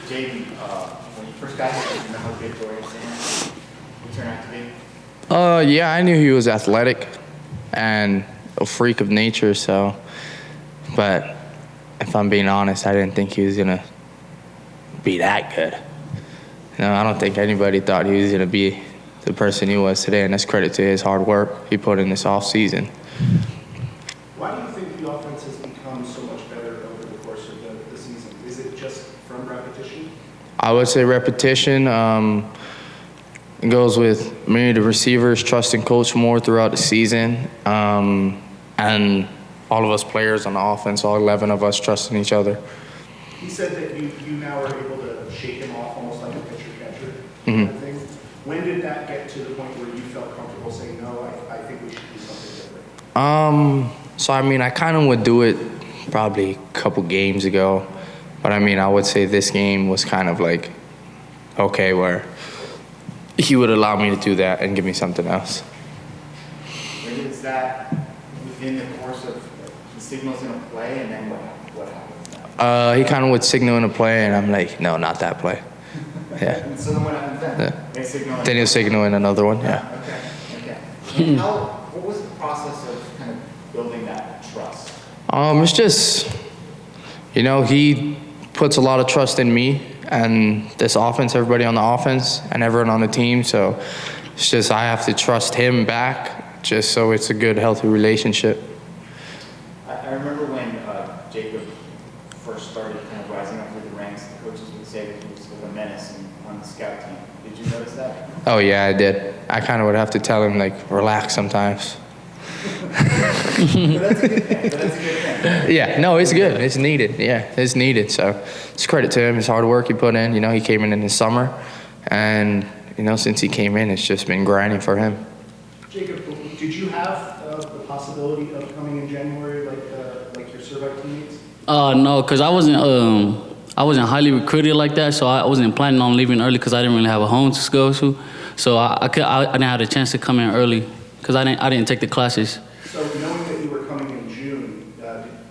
Jayden, when you first got here, did you know how good Dorian Sanders would turn out to be? Yeah, I knew he was athletic and a freak of nature, so. But if I'm being honest, I didn't think he was gonna be that good. No, I don't think anybody thought he was gonna be the person he was today, and that's credit to his hard work he put in this off season. Why do you think the offense has become so much better over the course of the season? Is it just from repetition? I would say repetition. It goes with many of the receivers trusting coach more throughout the season, and all of us players on the offense, all 11 of us trusting each other. He said that you now are able to shake him off almost like a pitcher-catcher Mm-hmm. kind of thing. When did that get to the point where you felt comfortable saying, no, I think we should do something different? So I mean, I kind of would do it probably a couple games ago, but I mean, I would say this game was kind of like, okay, where he would allow me to do that and give me something else. When is that within the course of the signals in a play, and then what happens? He kind of would signal in a play, and I'm like, no, not that play. Yeah. And so then what happens then? Yeah. They signal. Then he'll signal in another one, yeah. Okay. And what was the process of kind of building that trust? It's just, he puts a lot of trust in me and this offense, everybody on the offense and everyone on the team. So it's just I have to trust him back just so it's a good, healthy relationship. I remember when Jacob first started kind of rising up through the ranks, the coaches would say that he was sort of a menace on the scout team. Did you notice that? Oh, yeah, I did. I kind of would have to tell him, relax sometimes. But that's a good thing. Yeah, no, it's good. It's needed. Yeah, it's needed. So it's credit to him, his hard work he put in. He came in the summer. And, since he came in, it's just been grinding for him. Jacob, did you have the possibility of coming in January like your Servite teammates? No, because I wasn't highly recruited like that, so I wasn't planning on leaving early because I didn't really have a home to go to. So I didn't have a chance to come in early because I didn't take the classes. So knowing that you were coming in June,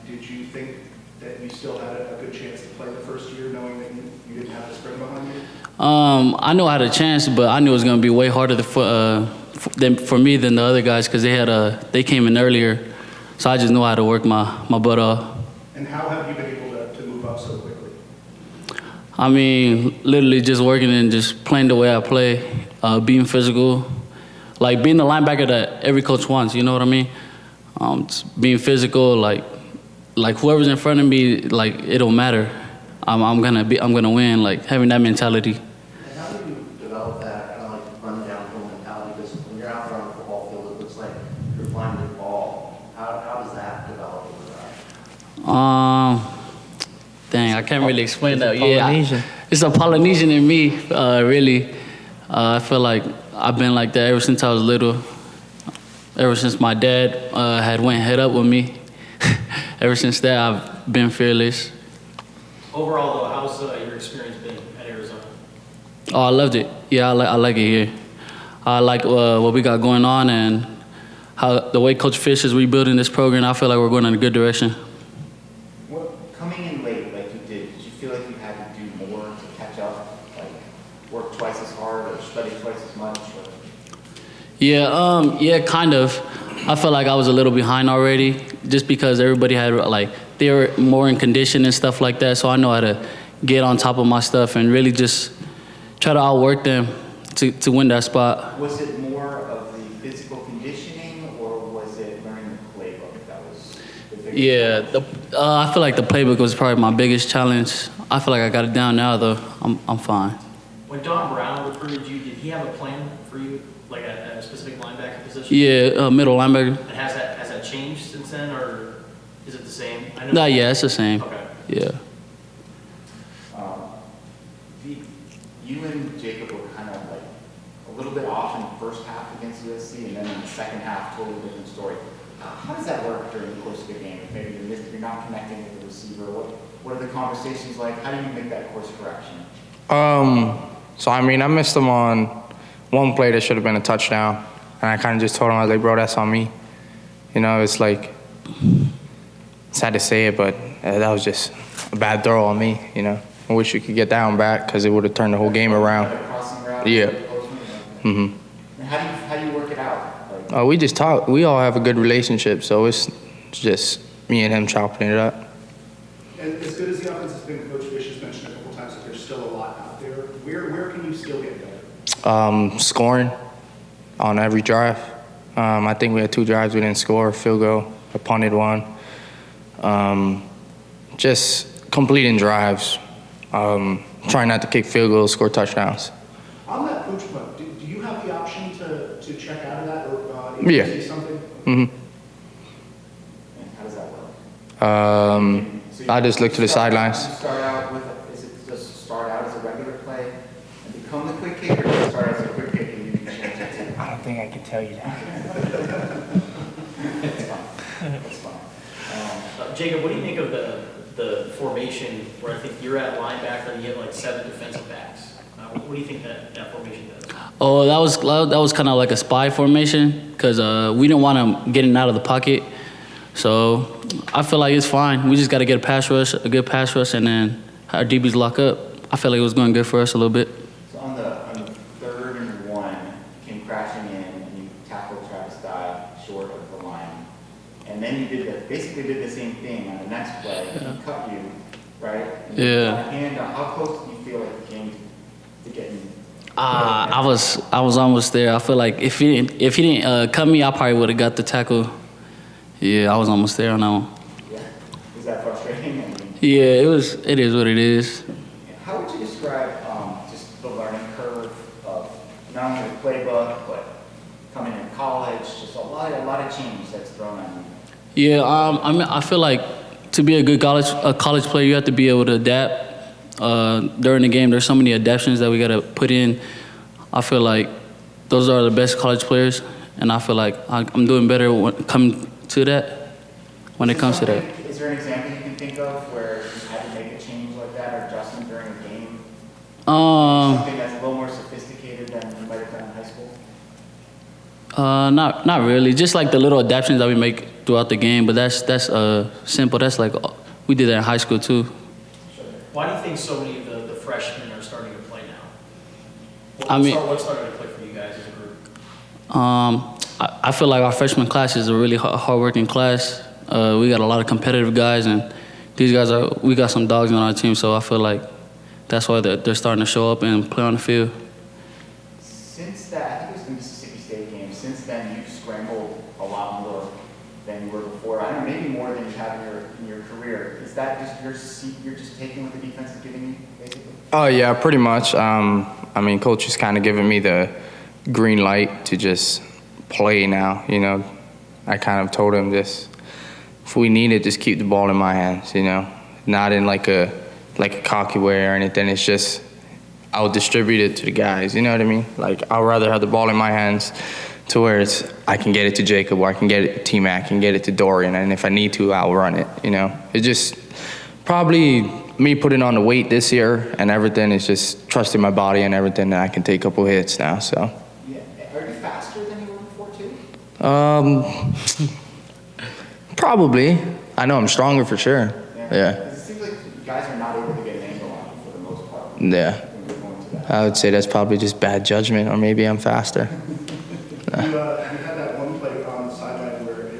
did you think that you still had a good chance to play the first year, knowing that you didn't have the spring behind you? I knew I had a chance, but I knew it was going to be way harder for me than the other guys because they came in earlier. So I just knew I had to work my butt off. And how have you been able to move up so quickly? I mean, literally just working and just playing the way I play, being physical, like being the linebacker that every coach wants. You know what I mean? Just being physical, like whoever's in front of me, it don't matter. I'm gonna win. Like having that mentality. And how do you develop that kind of run downhill mentality? Because when you're out there on the football field, it looks like you're flying the ball. How does that develop over that? Dang, I can't really explain that. Polynesian. It's a Polynesian in me, really. I feel like I've been like that ever since I was little. Ever since my dad had went head up with me. Ever since that, I've been fearless. Overall, though, how's your experience been at Arizona? Oh, I loved it. Yeah, I like it here. I like what we got going on and how the way Coach Fish is rebuilding this program. I feel like we're going in a good direction. Coming in late like you did you feel like you had to do more to catch up? Like work twice as hard or study twice as much? Or? Yeah, kind of. I felt like I was a little behind already just because everybody had, they were more in condition and stuff like that. So I know how to get on top of my stuff and really just try to outwork them to win that spot. Was it more of the physical conditioning or was it learning the playbook that was the biggest challenge? I feel like the playbook was probably my biggest challenge. I feel like I got it down now, though. I'm fine. When Don Brown recruited you, did he have a plan for you, like a specific linebacker position? Yeah, middle linebacker. And has that changed since then, or is it the same? Yeah, it's the same. Okay. Yeah. You and Jacob were kind of like a little bit off in the first half against USC, and then in the second half, totally different story. How does that work during the course of the game? If maybe you're not connecting with the receiver, what are the conversations like? How do you make that course correction? So I mean, I missed him on one play that should have been a touchdown, and I kind of just told him, I was like, bro, that's on me. It's like, sad to say it, but that was just a bad throw on me, you know. I wish we could get that one back because it would have turned the whole game around. Like a crossing route? Yeah. And how do you work it out? Like, We just talk. We all have a good relationship, so it's just me and him chopping it up. And as good as the offense has been, Coach Fish has mentioned a couple times that there's still a lot out there. Where can you still get better? Scoring on every drive. I think we had 2 drives we didn't score, field goal, I punted one. Just completing drives, trying not to kick field goals, score touchdowns. On that coach point, do you have the option to check out of that or Yeah. if you see something? and how does that work? I just look to the sidelines. You start out with, is it just start out as a regular play and become the quick kick, or does it start as a quick kick and you can change it to? I don't think I can tell you that. That's fine. That's fine. Jacob, what do you think of the formation where I think you're at linebacker and you have like 7 defensive backs? What do you think that formation does? Oh, that was kind of like a spy formation because we didn't want him getting out of the pocket. So I feel like it's fine. We just got to get a good pass rush, and then our DBs lock up. I feel like it was going good for us a little bit. So on the 3rd and 1, you came crashing in and you tackled Travis Dye short of the line. And then you basically did the same thing on the next play. He cut you, right? And Yeah. And how close do you feel like you came to getting? I was almost there. I feel like if he didn't cut me, I probably would have got the tackle. Yeah, I was almost there on that one. Yeah. Is that frustrating? I mean, Yeah, it is what it is. how would you describe just the learning curve of not only the playbook, but coming in college? Just a lot of change that's thrown on you. Yeah, I mean, I feel like to be a good college player, you have to be able to adapt. During the game, there's so many adaptations that we got to put in. I feel like those are the best college players, and I feel like I'm doing better when it comes to that. When it comes to that. Is there an example you can think of where you had to make a change like that or adjustment during a game? Something that's a little more sophisticated than you might have done in high school? Not really. Just like the little adaptations that we make throughout the game, but that's simple. That's like we did that in high school too. Why do you think so many of the freshmen are starting to play now? What's starting to click for you guys as a group? I feel like our freshman class is a really hardworking class. We got a lot of competitive guys, and these guys we got some dogs on our team, so I feel like that's why they're starting to show up and play on the field. Since that, I think it was the Mississippi State game, since then you've scrambled a lot more than you were before. I don't know, maybe more than you have in your career. Is that just you're just taking what the defense is giving you, basically? Oh, yeah, pretty much. I mean, coach is kind of giving me the green light to just play now, you know. I kind of told him just, if we need it, just keep the ball in my hands, you know. Not in like a cocky way or anything. It's just, I'll distribute it to the guys, you know what I mean? Like, I'd rather have the ball in my hands to where I can get it to Jacob, or I can get it to T-Mac, I can get it to Dorian, and if I need to, I'll run it, you know. It's just probably me putting on the weight this year and everything is just trusting my body and everything that I can take a couple hits now, so. Yeah. Are you faster than you were before, too? Probably. I know I'm stronger for sure. Yeah. 'Cause it seems like you guys are not able to get an angle on you for the most part. Yeah. When you're going to that. I would say that's probably just bad judgment, or maybe I'm faster. You had that one play on the sideline where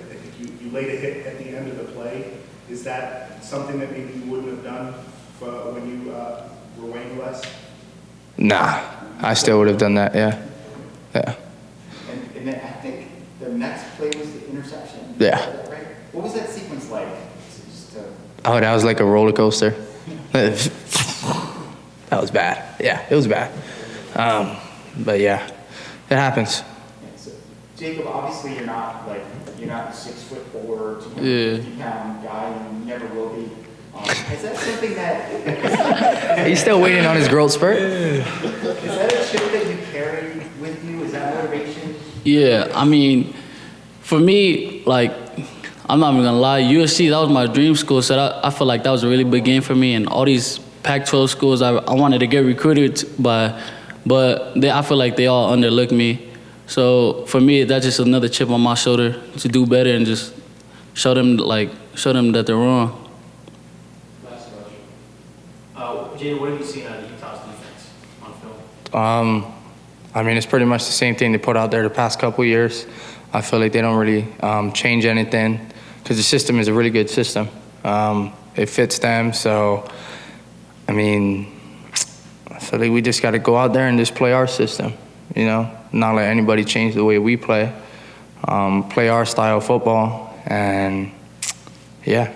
you laid a hit at the end of the play. Is that something that maybe you wouldn't have done when you were weighing less? Nah, I still would have done that, yeah. Yeah. And then I think the next play was the interception. Yeah. Is that right? What was that sequence like? Just to, Oh, that was like a roller coaster. That was bad. Yeah, it was bad. But yeah, it happens. yeah, so, Jacob, obviously you're not 6'4", 250-pound guy, and you never will be. Is that something that He's still waiting on his growth spurt. is that a chip that you carry with you? Is that motivation? Yeah, I mean, for me, like, I'm not even gonna lie, USC, that was my dream school, so I feel like that was a really big game for me, and all these Pac-12 schools, I wanted to get recruited by, but I feel like they all underlooked me. So for me, that's just another chip on my shoulder to do better and just show them that they're wrong. Last question. Jayden, what have you seen out of Utah's defense on film? I mean, it's pretty much the same thing they put out there the past couple of years. I feel like they don't really change anything because the system is a really good system. It fits them, so, I mean, I feel like we just got to go out there and just play our system, you know, not let anybody change the way we play. Play our style of football, and yeah.